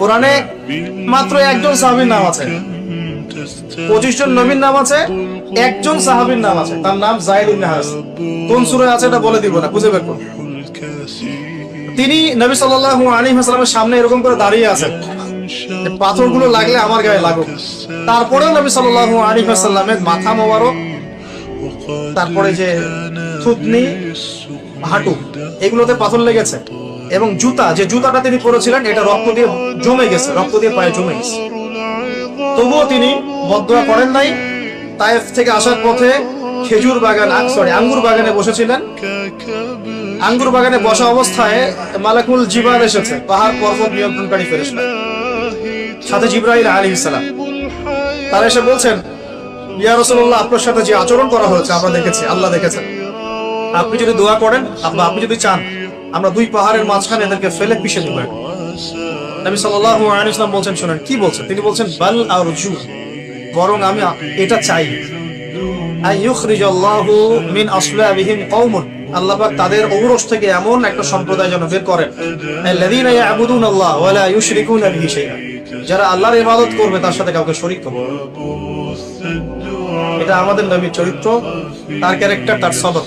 কোরআনে মাত্র একজন সাহাবীর নাম আছে, 25 জন নবীর নাম আছে, একজন সাহাবীর নাম আছে, তার নাম যায়েদ ইবনে হারেসা। কোন সূরায় আছে এটা বলে দিব না, খুঁজে বের করুন। তিনি নবী সাল্লাল্লাহু আলাইহি ওয়াসাল্লামের সামনে এরকম করে দাঁড়িয়ে আছেন, পাথরগুলো লাগলে আমার গায়ে লাগুক। তারপরেও নবী সাল্লাল্লাহু আলাইহি ওয়াসাল্লামের মাথা মোবারক, তারপরে যে থুতনি, হাঁটু, এগুলোতে পাথর লেগেছে। এবং জুতা, যে জুতাটা তিনি পরেছিলেন, এটা রক্ত দিয়ে জমে গেছে, রক্ত দিয়ে পায়ে জমে গেছে। তবুও তিনি বদদুয়া করেন নাই। তায়েফ থেকে আসার পথে খেজুর বাগান, আঙ্গুর বাগানে বসেছিলেন। আঙ্গুর বাগানে বসা অবস্থায় মালাকুল জিবাল এসেছে, পাহাড় পর্বত নিয়ন্ত্রণকারী ফেরেশতা, সাথে জিবরাইল আলাইহিস সালাম। তারা এসে বলছেন, ইয়া রাসূলুল্লাহ, আপনার সাথে যে আচরণ করা হয়েছে আমরা দেখেছি, আল্লাহ দেখেছেন। আপনি যদি দোয়া করেন, আপনি যদি চান, আমরা দুই পাহাড়ের মাঝখানে এদেরকে ফেলে পিষে দিব। নবী সাল্লাল্লাহু আলাইহি ওয়াসাল্লাম বলছেন, শুনেন কি বলছেন। তিনি বলছেন, বাল আরজু, বরং আমি এটা চাই, আইয়ুখরিজাল্লাহু মিন আসলাবিহিম কওমুন, আল্লাহ পাক তাদের ঔরস থেকে এমন একটা সম্প্রদায় যেন বের করেন, আল্লাযীনা ইয়াবুদুনাল্লাহ ওয়া লা ইউশরিকুনা বিহি শাইআ, যারা আল্লাহর ইবাদত করবে তার সাথে কাউকে শরীক করবে না। এটা আমাদের নবীর চরিত্র, তার ক্যারেক্টার, তার সবক।